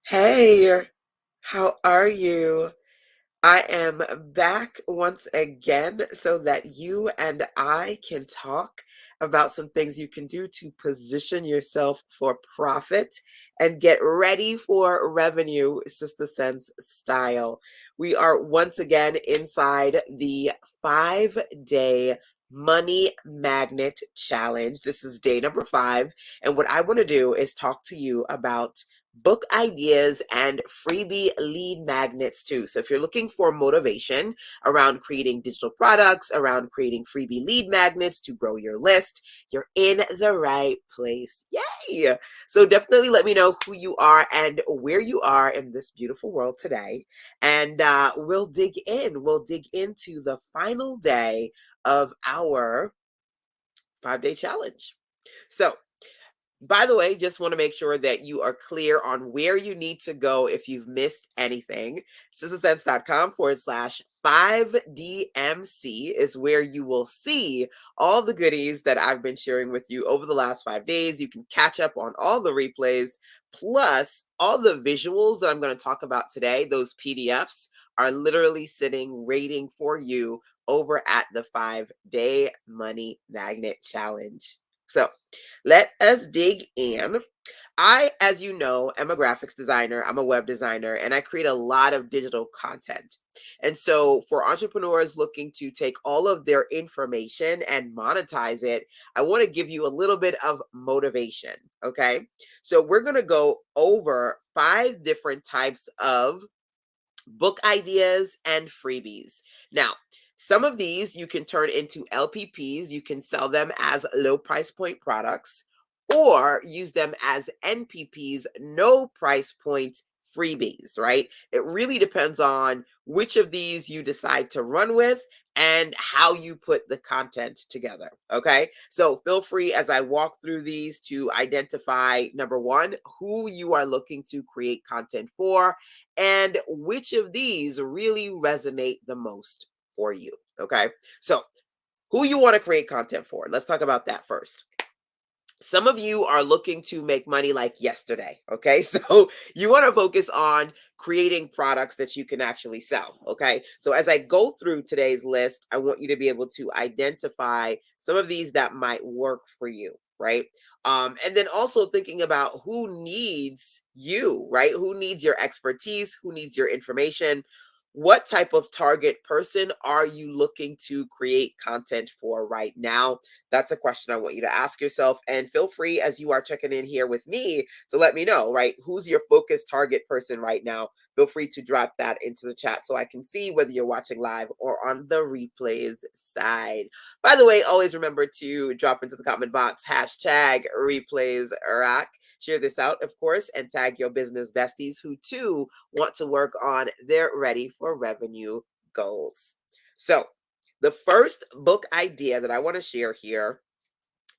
Hey, how are you? I am back once again so that you and I can talk about some things you can do to position yourself for profit and get ready for revenue, Sister Sense style. We are once again inside the 5 day money magnet challenge. This is day number 5. And what I want to do is talk to you about book ideas and freebie lead magnets too. So if you're looking for motivation around creating digital products, around creating freebie lead magnets to grow your list, you're in the right place. Yay! So definitely let me know who you are and where you are in this beautiful world today. And we'll dig in. We'll dig into the final day of our 5 day challenge. So by the way, just want to make sure that you are clear on where you need to go if you've missed anything. SisterSense.com/5DMC is where you will see all the goodies that I've been sharing with you over the last 5 days. You can catch up on all the replays, plus all the visuals that I'm going to talk about today. Those PDFs are literally sitting waiting for you over at the 5 day money magnet challenge. So let us dig in. I, as you know, am a graphics designer, I'm a web designer, and I create a lot of digital content. And so, for entrepreneurs looking to take all of their information and monetize it, I want to give you a little bit of motivation. Okay. So, we're going to go over 5 different types of book ideas and freebies. Now, some of these you can turn into LPPs, you can sell them as low price point products, or use them as NPPs, no price point freebies, right? It really depends on which of these you decide to run with and how you put the content together. Okay. So feel free as I walk through these to identify number one, who you are looking to create content for, and which of these really resonate the most for you. Okay. So, who you want to create content for? Let's talk about that first. Some of you are looking to make money like yesterday. Okay. So, you want to focus on creating products that you can actually sell. Okay. So, as I go through today's list, I want you to be able to identify some of these that might work for you. Right. And then also thinking about who needs you, right? Who needs your expertise? Who needs your information? What type of target person are you looking to create content for right now? That's a question I want you to ask yourself. And feel free as you are checking in here with me to let me know, right? Who's your focused target person right now? Feel free to drop that into the chat so I can see whether you're watching live or on the replays side. By the way, always remember to drop into the comment box hashtag replays rack. Share this out, of course, and tag your business besties who too want to work on their ready for revenue goals. So, the first book idea that I want to share here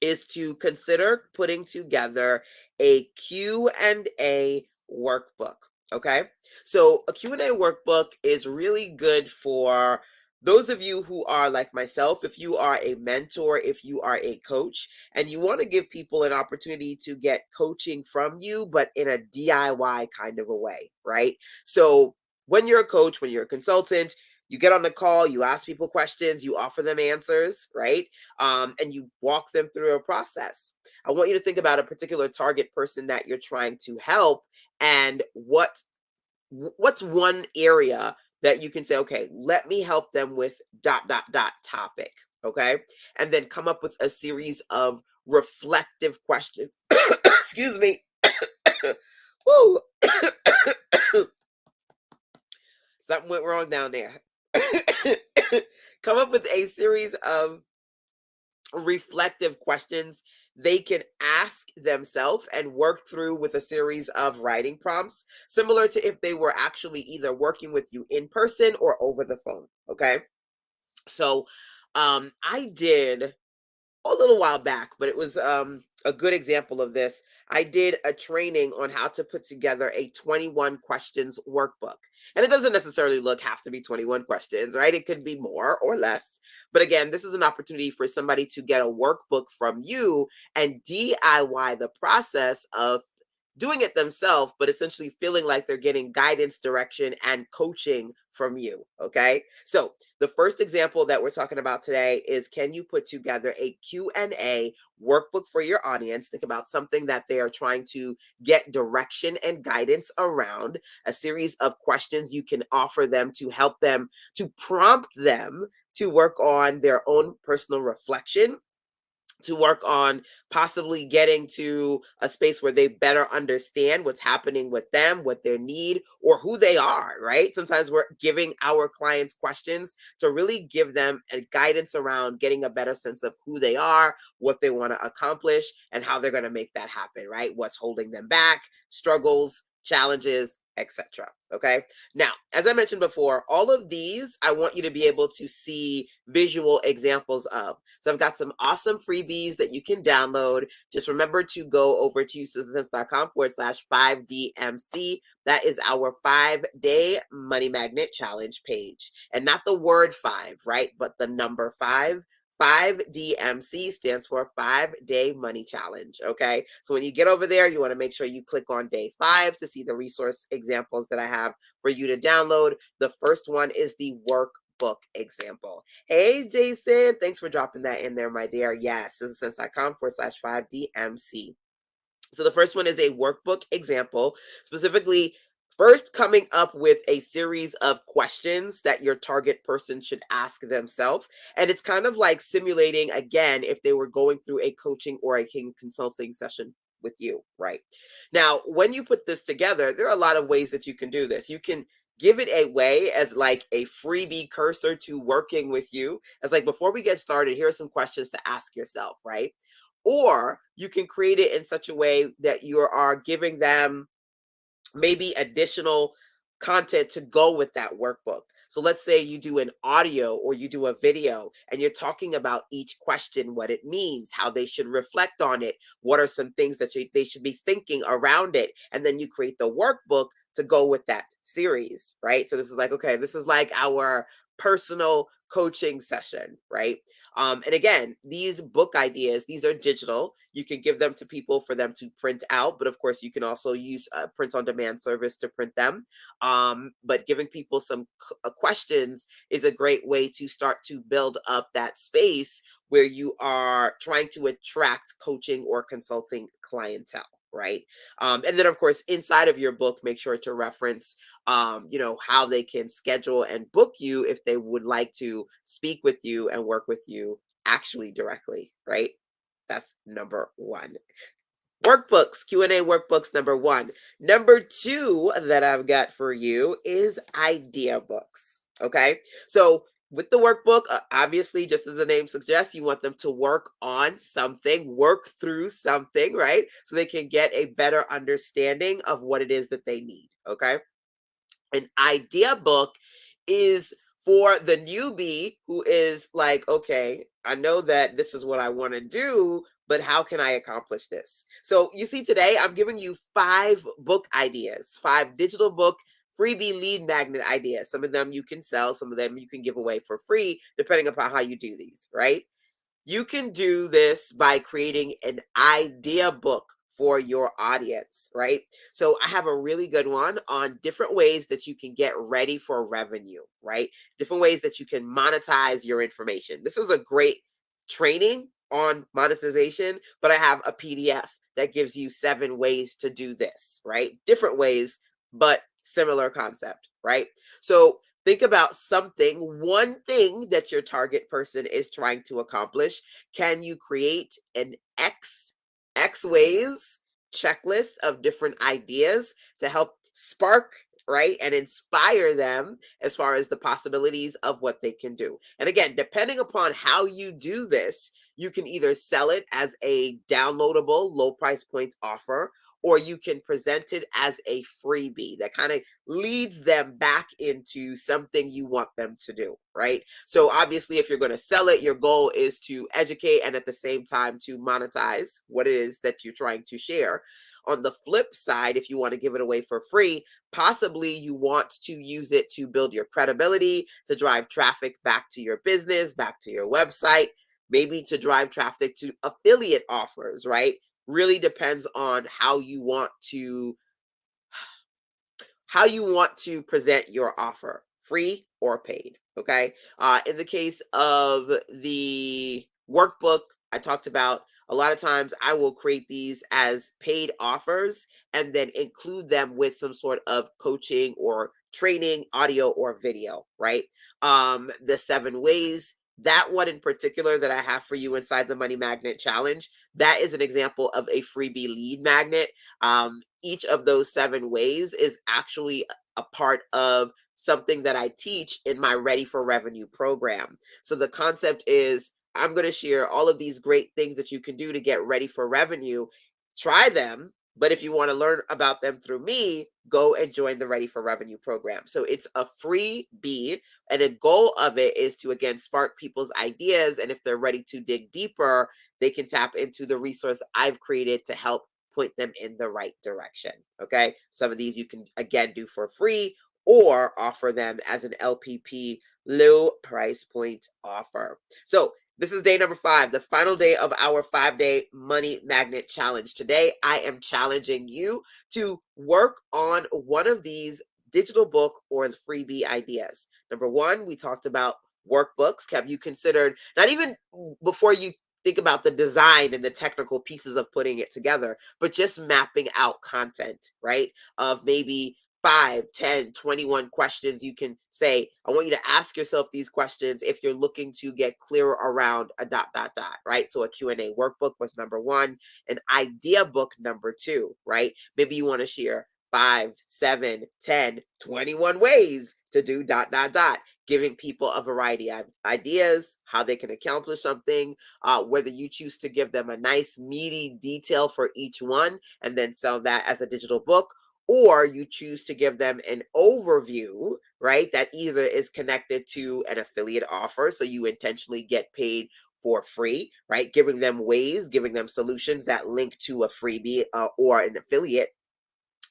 is to consider putting together a Q&A workbook. Okay. So a Q&A workbook is really good for those of you who are like myself, if you are a mentor, if you are a coach, and you want to give people an opportunity to get coaching from you, but in a DIY kind of a way, right? So when you're a coach, when you're a consultant, you get on the call, you ask people questions, you offer them answers, right? And you walk them through a process. I want you to think about a particular target person that you're trying to help, and what's one area that you can say, okay, let me help them with dot dot dot topic, okay, and then come up with a series of reflective questions. Excuse me. Woo. Something went wrong down there. Come up with a series of reflective questions they can ask themselves and work through with a series of writing prompts, similar to if they were actually either working with you in person or over the phone. Okay. So I did a little while back, but it was a good example of this. I did a training on how to put together a 21 questions workbook. And it doesn't necessarily have to be 21 questions, right? It could be more or less. But again, this is an opportunity for somebody to get a workbook from you and DIY the process of doing it themselves, but essentially feeling like they're getting guidance, direction, and coaching from you. Okay. So the first example that we're talking about today is, can you put together a Q&A workbook for your audience? Think about something that they are trying to get direction and guidance around, a series of questions you can offer them to help them, to prompt them to work on their own personal reflection, to work on possibly getting to a space where they better understand what's happening with them, what their need, or who they are, right? Sometimes we're giving our clients questions to really give them a guidance around getting a better sense of who they are, what they want to accomplish, and how they're going to make that happen, right? What's holding them back, struggles, challenges, etc. Okay. Now, as I mentioned before, all of these I want you to be able to see visual examples of. So I've got some awesome freebies that you can download. Just remember to go over to citizensense.com/5DMC. That is our 5-day money magnet challenge page. And not the word five, right? But the number five. 5DMC stands for 5-day money challenge. Okay. So when you get over there, you want to make sure you click on day 5 to see the resource examples that I have for you to download. The first one is the workbook example. Hey, Jason, thanks for dropping that in there, my dear. Yes, citizensense.com/5DMC. So the first one is a workbook example, specifically first coming up with a series of questions that your target person should ask themselves. And it's kind of like simulating, again, if they were going through a coaching or a consulting session with you, right? Now, when you put this together, there are a lot of ways that you can do this. You can give it a way as like a freebie cursor to working with you, as like, before we get started, here are some questions to ask yourself, right? Or you can create it in such a way that you are giving them maybe additional content to go with that workbook. So let's say you do an audio or you do a video and you're talking about each question, what it means, how they should reflect on it, what are some things that they should be thinking around it. And then you create the workbook to go with that series, right? So this is like, okay, this is like our personal coaching session, right? And again, these book ideas, these are digital. You can give them to people for them to print out, but of course, you can also use a print on demand service to print them. But giving people some questions is a great way to start to build up that space where you are trying to attract coaching or consulting clientele. Right. And then, of course, inside of your book, make sure to reference, how they can schedule and book you if they would like to speak with you and work with you actually directly. Right. That's number one. Workbooks, Q&A workbooks, number one. Number two that I've got for you is idea books. Okay. So with the workbook, obviously, just as the name suggests, you want them to work on something, work through something, right? So they can get a better understanding of what it is that they need. Okay. An idea book is for the newbie who is like, okay, I know that this is what I want to do, but how can I accomplish this? So you see, today I'm giving you 5 book ideas, 5 digital book freebie lead magnet ideas. Some of them you can sell, some of them you can give away for free, depending upon how you do these, right? You can do this by creating an idea book for your audience, right? So I have a really good one on different ways that you can get ready for revenue, right? Different ways that you can monetize your information. This is a great training on monetization, but I have a PDF that gives you 7 ways to do this, right? Different ways, but similar concept, right? So think about something, one thing that your target person is trying to accomplish. Can you create an X ways checklist of different ideas to help spark, right, and inspire them as far as the possibilities of what they can do? And again, depending upon how you do this, you can either sell it as a downloadable low price points offer, or you can present it as a freebie that kind of leads them back into something you want them to do, right? So obviously, if you're going to sell it, your goal is to educate and at the same time to monetize what it is that you're trying to share. On the flip side, if you want to give it away for free, possibly you want to use it to build your credibility, to drive traffic back to your business, back to your website, maybe to drive traffic to affiliate offers, right? really depends on how you want to present your offer, free or paid. Okay. In the case of the workbook, I talked about a lot of times I will create these as paid offers and then include them with some sort of coaching or training, audio or video, right? The 7 ways, that one in particular that I have for you inside the Money Magnet Challenge, that is an example of a freebie lead magnet. Each of those 7 ways is actually a part of something that I teach in my Ready for Revenue program. So the concept is I'm going to share all of these great things that you can do to get ready for revenue. Try them. But if you want to learn about them through me, go and join the Ready for Revenue program. So it's a freebie, and the goal of it is to, again, spark people's ideas. And if they're ready to dig deeper, they can tap into the resource I've created to help point them in the right direction. Okay. Some of these you can, again, do for free or offer them as an LPP, low price point offer. So this is day number 5, the final day of our 5-day Money Magnet Challenge. Today, I am challenging you to work on one of these digital book or freebie ideas. Number 1, we talked about workbooks. Have you considered, not even before you think about the design and the technical pieces of putting it together, but just mapping out content, right? Of maybe 5, 10, 21 questions you can say. I want you to ask yourself these questions if you're looking to get clearer around a ... right? So a Q&A workbook was number 1, an idea book number 2, right? Maybe you want to share 5, 7, 10, 21 ways to do ... giving people a variety of ideas, how they can accomplish something, whether you choose to give them a nice meaty detail for each one and then sell that as a digital book, or you choose to give them an overview, right? That either is connected to an affiliate offer, so you intentionally get paid for free, right? Giving them ways, giving them solutions that link to a freebie or an affiliate,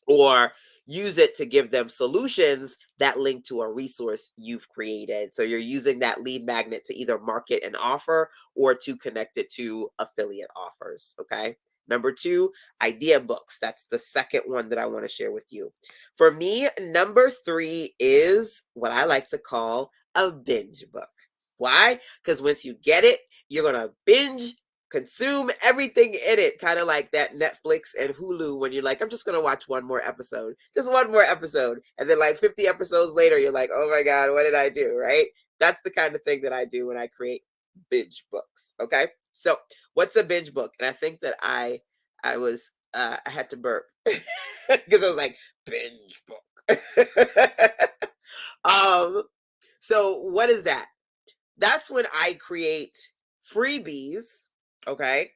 or use it to give them solutions that link to a resource you've created. So you're using that lead magnet to either market an offer or to connect it to affiliate offers. Okay. Number 2, idea books. That's the second one that I want to share with you. For me, number 3 is what I like to call a binge book. Why? Because once you get it, you're going to binge consume everything in it, kind of like that Netflix and Hulu when you're like, I'm just gonna watch one more episode, just one more episode, and then like 50 episodes later, you're like, oh my god, what did I do? Right? That's the kind of thing that I do when I create binge books. Okay, so what's a binge book? And I think that I had to burp because I was like binge book. um, so what is that? That's when I create freebies, okay?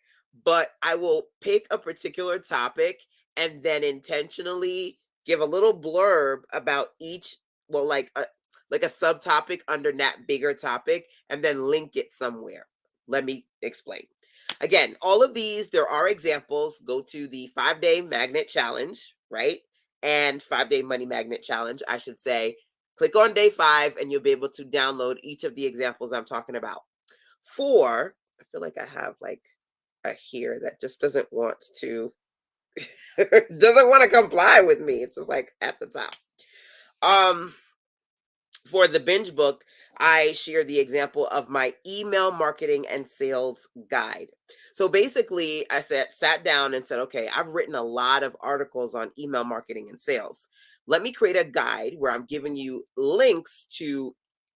But I will pick a particular topic and then intentionally give a little blurb about each, well, like a subtopic under that bigger topic, and then link it somewhere. Let me explain. Again, all of these, there are examples. Go to the 5-day magnet challenge, right? And 5-day money magnet challenge, I should say. Click on day 5 and you'll be able to download each of the examples I'm talking about. 4, I feel like I have like a here that just doesn't want to doesn't want to comply with me. It's just like at the top. Um for the binge book, I share the example of my email marketing and sales guide. So basically, I sat down and said, okay, I've written a lot of articles on email marketing and sales. Let me create a guide where I'm giving you links to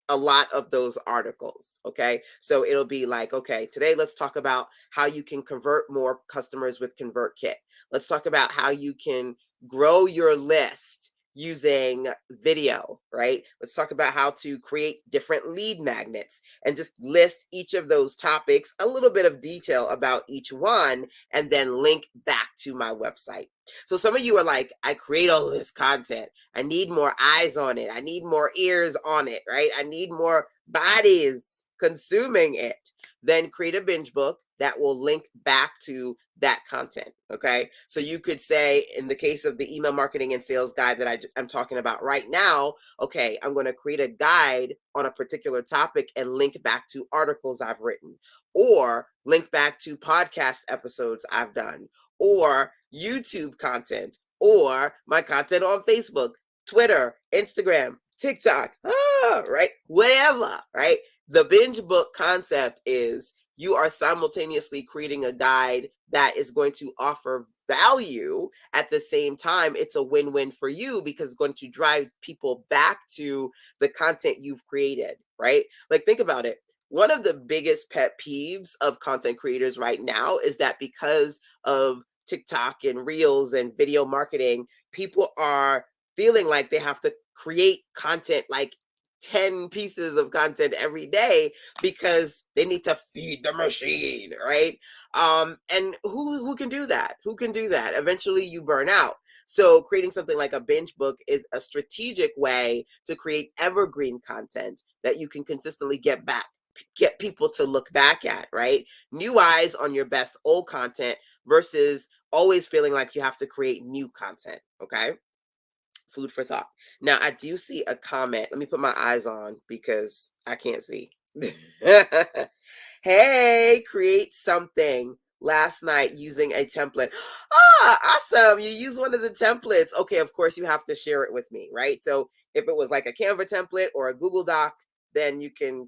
a lot of those articles. Okay. So it'll be like, okay, today let's talk about how you can convert more customers with ConvertKit. Let's talk about how you can grow your list using video, right? Let's talk about how to create different lead magnets and just list each of those topics, a little bit of detail about each one, and then link back to my website. So some of you are like, I create all this content. I need more eyes on it. I need more ears on it, right? I need more bodies consuming it. Then create a binge book that will link back to that content. Okay. So you could say, in the case of the email marketing and sales guide that I'm talking about right now, okay, I'm going to create a guide on a particular topic and link back to articles I've written, or link back to podcast episodes I've done, or YouTube content, or my content on Facebook, Twitter, Instagram, TikTok, right? Whatever, right? The binge book concept is you are simultaneously creating a guide that is going to offer value at the same time. It's a win-win for you because it's going to drive people back to the content you've created, right? Like, think about it. One of the biggest pet peeves of content creators right now is that because of TikTok and Reels and video marketing, people are feeling like they have to create content, like 10 pieces of content every day, because they need to feed the machine, right? And who can do that? Who can do that? Eventually you burn out. So creating something like a binge book is a strategic way to create evergreen content that you can consistently get people to look back at, right? New eyes on your best old content versus always feeling like you have to create new content, okay? Food for thought. Now, I do see a comment. Let me put my eyes on because I can't see. Hey, create something last night using a template. Awesome. You use one of the templates. Okay, of course, you have to share it with me, right? So if it was like a Canva template or a Google Doc, then you can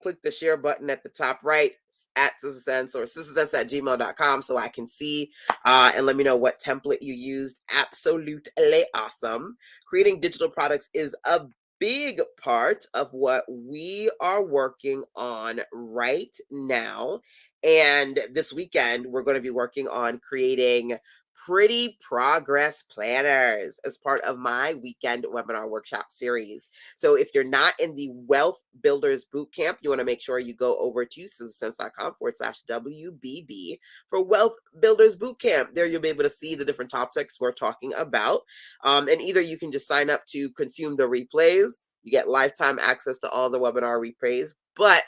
click the share button at the top right at SistaSense or sistasense@gmail.com so I can see and let me know what template you used. Absolutely awesome. Creating digital products is a big part of what we are working on right now. And this weekend, we're going to be working on creating pretty progress planners as part of my weekend webinar workshop series. So if you're not in the Wealth Builders Bootcamp, you want to make sure you go over to sistasense.com/WBB for Wealth Builders Bootcamp. There you'll be able to see the different topics we're talking about. And either you can just sign up to consume the replays. You get lifetime access to all the webinar replays, but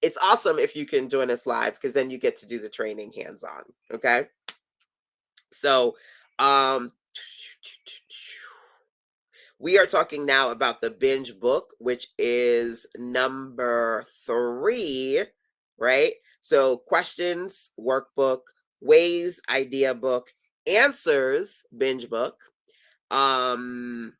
it's awesome if you can join us live because then you get to do the training hands-on, okay? So, we are talking now about the binge book, which is number 3, right? So questions, workbook, ways, idea book, answers, binge book. And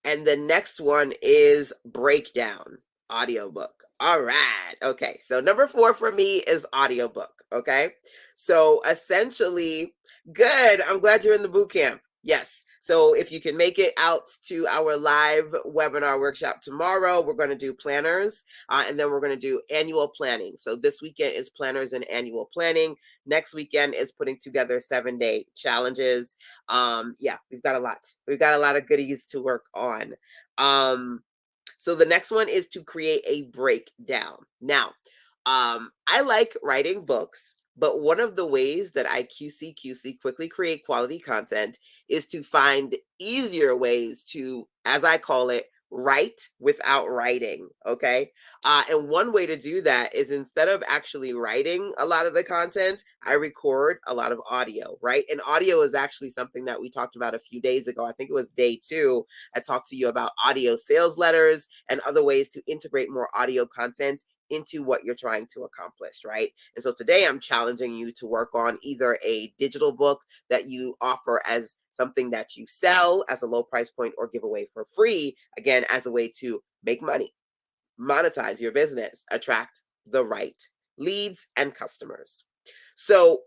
the next one is breakdown, audiobook. All right. Okay. So number 4 for me is audiobook. Okay. So essentially, good. I'm glad you're in the boot camp. Yes. So if you can make it out to our live webinar workshop tomorrow, we're going to do planners and then we're going to do annual planning. So this weekend is planners and annual planning. Next weekend is putting together 7-day challenges. Yeah, we've got a lot. We've got a lot of goodies to work on. So the next one is to create a breakdown. Now, I like writing books, but one of the ways that I QC quickly create quality content is to find easier ways to, as I call it, write without writing. Okay. And one way to do that is instead of actually writing a lot of the content, I record a lot of audio, right? And audio is actually something that we talked about a few days ago. I think it was day 2. I talked to you about audio sales letters and other ways to integrate more audio content into what you're trying to accomplish, right? And so today I'm challenging you to work on either a digital book that you offer as something that you sell as a low price point or give away for free, again, as a way to make money, monetize your business, attract the right leads and customers. So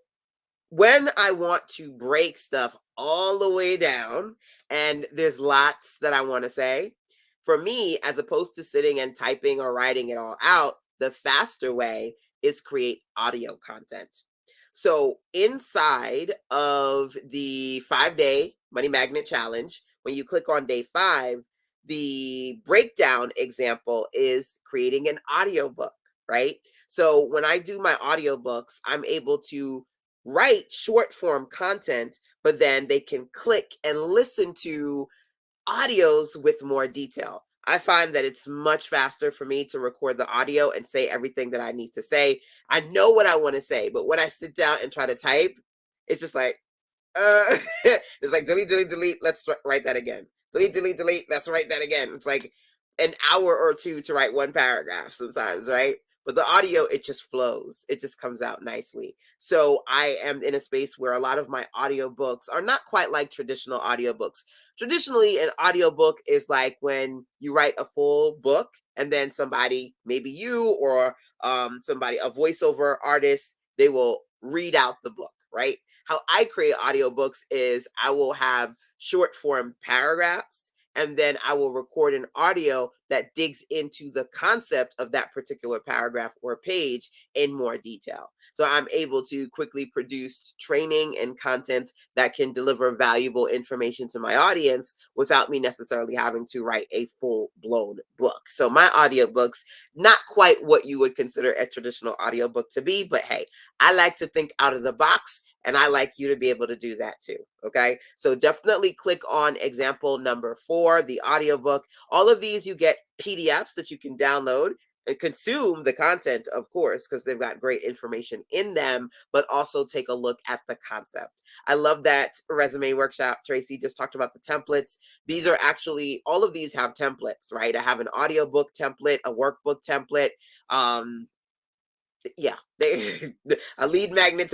when I want to break stuff all the way down, and there's lots that I want to say, for me, as opposed to sitting and typing or writing it all out, the faster way is create audio content. So inside of the 5-day Money Magnet Challenge, when you click on day 5, the breakdown example is creating an audiobook, right? So when I do my audiobooks, I'm able to write short form content, but then they can click and listen to audios with more detail. I find that it's much faster for me to record the audio and say everything that I need to say. I know what I want to say, but when I sit down and try to type, it's just like, it's like delete, delete, delete. Let's write that again. Delete, delete, delete. Let's write that again. It's like an hour or 2 to write one paragraph sometimes, right? But the audio, it just flows. It just comes out nicely. So I am in a space where a lot of my audiobooks are not quite like traditional audiobooks. Traditionally, an audiobook is like when you write a full book and then somebody, maybe you or somebody, a voiceover artist, they will read out the book, right? How I create audiobooks is I will have short form paragraphs and then I will record an audio that digs into the concept of that particular paragraph or page in more detail. So I'm able to quickly produce training and content that can deliver valuable information to my audience without me necessarily having to write a full blown book. So my audiobooks, not quite what you would consider a traditional audiobook to be, but hey, I like to think out of the box and I like you to be able to do that too. Okay. So definitely click on example number 4, the audiobook. All of these you get PDFs that you can download and consume the content, of course, because they've got great information in them, but also take a look at the concept. I love that resume workshop. Tracy just talked about the templates. These are actually, all of these have templates, right? I have an audiobook template, a workbook template. Yeah, they a lead magnet.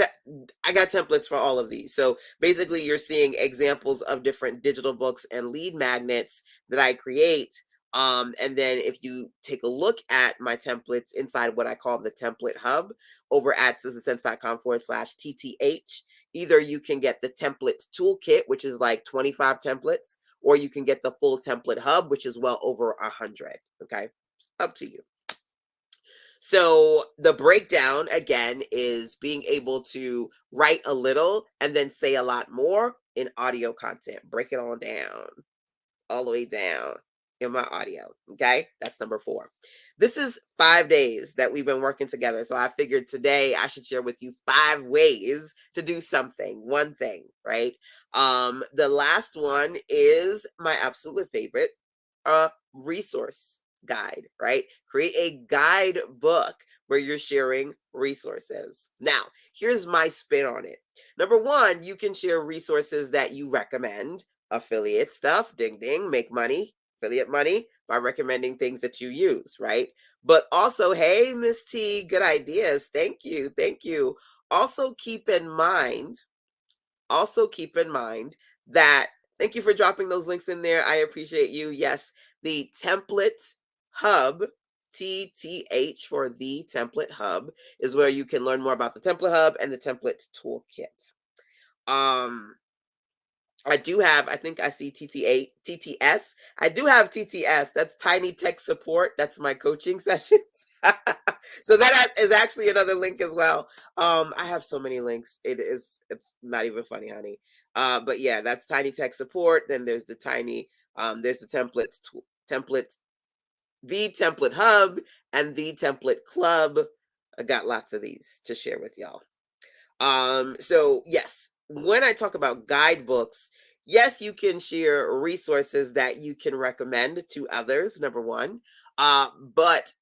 I got templates for all of these. So basically, you're seeing examples of different digital books and lead magnets that I create. And then if you take a look at my templates inside what I call the template hub over at sistasense.com/TTH, either you can get the template toolkit, which is like 25 templates, or you can get the full template hub, which is well over 100. Okay, up to you. So the breakdown again is being able to write a little and then say a lot more in audio content. Break it all down, all the way down in my audio. Okay. That's number 4. This is 5 days that we've been working together. So I figured today I should share with you 5 ways to do something, one thing, right? The last one is my absolute favorite, a resource guide, right? Create a guidebook where you're sharing resources. Now, here's my spin on it. Number 1, you can share resources that you recommend, affiliate stuff, ding ding, make money, affiliate money by recommending things that you use, right? But also, hey, Miss T, good ideas. Thank you. Thank you. Also keep in mind, also keep in mind that, thank you for dropping those links in there. I appreciate you. Yes, the template hub, TTH for the template hub, is where you can learn more about the template hub and the template toolkit. Um, I do have, I think I see TTA, TTS. I do have TTS. That's Tiny Tech Support. That's my coaching sessions. So that is actually another link as well. I have so many links. It's not even funny, honey. But yeah, that's Tiny Tech Support. Then there's the there's the template, the template hub, and the template club. I got lots of these to share with y'all. So yes, when I talk about guidebooks, yes, you can share resources that you can recommend to others, number one. But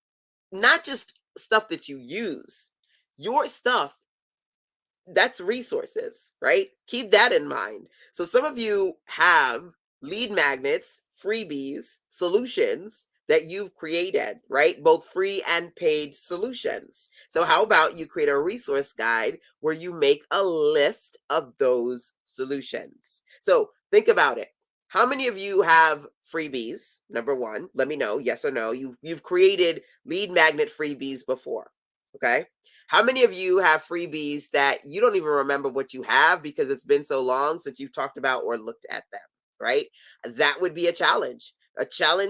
not just stuff that you use. Your stuff, that's resources, right? Keep that in mind. So some of you have lead magnets, freebies, solutions that you've created, right? Both free and paid solutions. So how about you create a resource guide where you make a list of those solutions? So think about it. How many of you have freebies? Number 1, let me know, yes or no. You've created lead magnet freebies before. Okay? How many of you have freebies that you don't even remember what you have because it's been so long since you've talked about or looked at them, right? That would be a challenge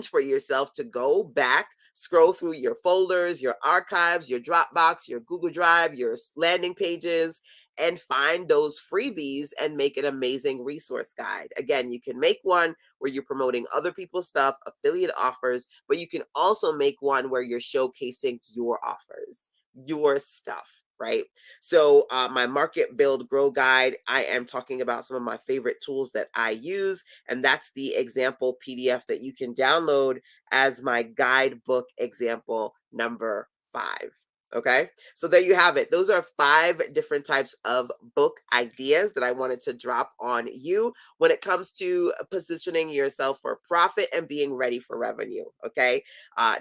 for yourself to go back, scroll through your folders, your archives, your Dropbox, your Google Drive, your landing pages, and find those freebies and make an amazing resource guide. Again, you can make one where you're promoting other people's stuff, affiliate offers, but you can also make one where you're showcasing your offers, your stuff, right? So my market build grow guide, I am talking about some of my favorite tools that I use, and that's the example PDF that you can download as my guidebook example number 5. Okay, so there you have it. Those are 5 different types of book ideas that I wanted to drop on you when it comes to positioning yourself for profit and being ready for revenue. Okay,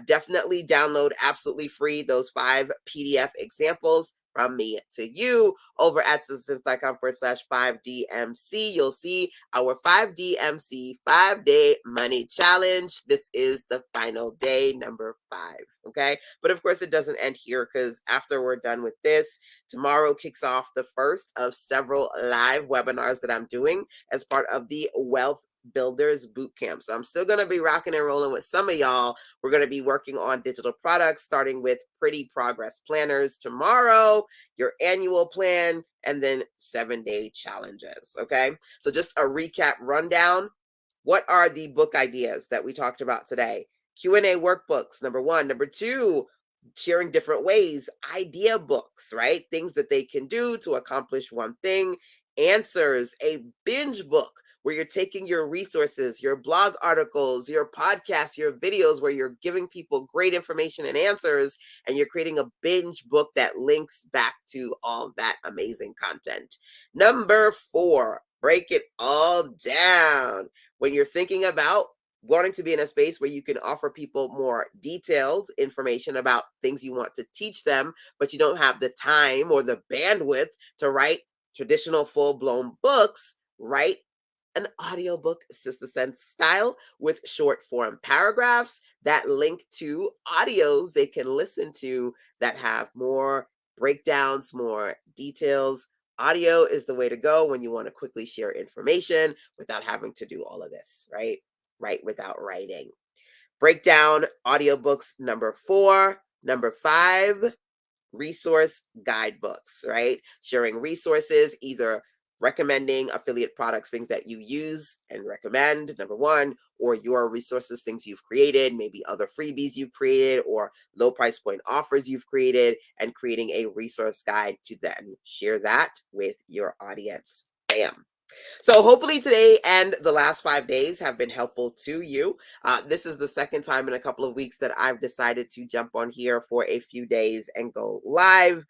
definitely download absolutely free those 5 PDF examples from me to you over at success.com/5DMC. You'll see our 5DMC 5-day money challenge. This is the final day, number 5. Okay, but of course, it doesn't end here because after we're done with this, tomorrow kicks off the first of several live webinars that I'm doing as part of the Wealth Builders Bootcamp. So I'm still going to be rocking and rolling with some of y'all. We're going to be working on digital products, starting with Pretty Progress Planners tomorrow, your annual plan, and then 7-day challenges. Okay, so just a recap rundown. What are the book ideas that we talked about today? Q&A workbooks, number 1. Number 2, sharing different ways, idea books, right? Things that they can do to accomplish one thing. Answers, a binge book where you're taking your resources, your blog articles, your podcasts, your videos, where you're giving people great information and answers, and you're creating a binge book that links back to all that amazing content. Number 4, break it all down. When you're thinking about wanting to be in a space where you can offer people more detailed information about things you want to teach them, but you don't have the time or the bandwidth to write traditional full-blown books, write an audiobook Sister Sense style with short form paragraphs that link to audios they can listen to that have more breakdowns, more details. Audio is the way to go when you want to quickly share information without having to do all of this, right? Write without writing. Breakdown audiobooks, number 4. Number 5, resource guidebooks, right? Sharing resources, either recommending affiliate products, things that you use and recommend, number 1, or your resources, things you've created, maybe other freebies you've created or low price point offers you've created, and creating a resource guide to then share that with your audience. Bam. So hopefully today and the last 5 days have been helpful to you. This is the second time in a couple of weeks that I've decided to jump on here for a few days and go live.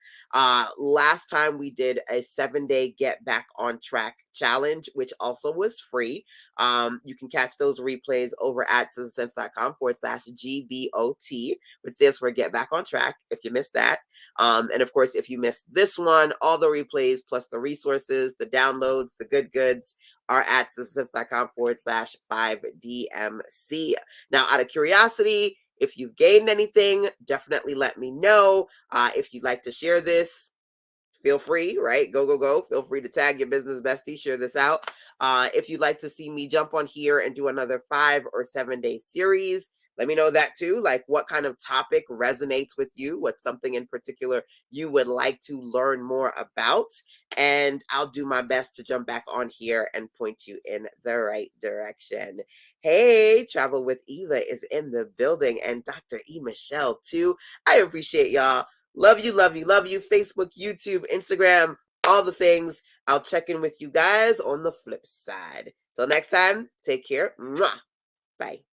Last time we did a 7-day get back on track challenge, which also was free. You can catch those replays over at sistersense.com/GBOT, which stands for Get Back on Track if you missed that. And of course, if you missed this one, all the replays plus the resources, the downloads, the good goods are at sistersense.com/5DMC. Now, out of curiosity, if you've gained anything, definitely let me know. If you'd like to share this, feel free, right? Go. Feel free to tag your business bestie, share this out. If you'd like to see me jump on here and do another 5 or 7-day series, let me know that too. Like, what kind of topic resonates with you? What's something in particular you would like to learn more about? And I'll do my best to jump back on here and point you in the right direction. Hey, Travel with Eva is in the building, and Dr. E. Michelle too. I appreciate y'all. Love you, love you, love you. Facebook, YouTube, Instagram, all the things. I'll check in with you guys on the flip side. Till next time, take care. Mwah. Bye.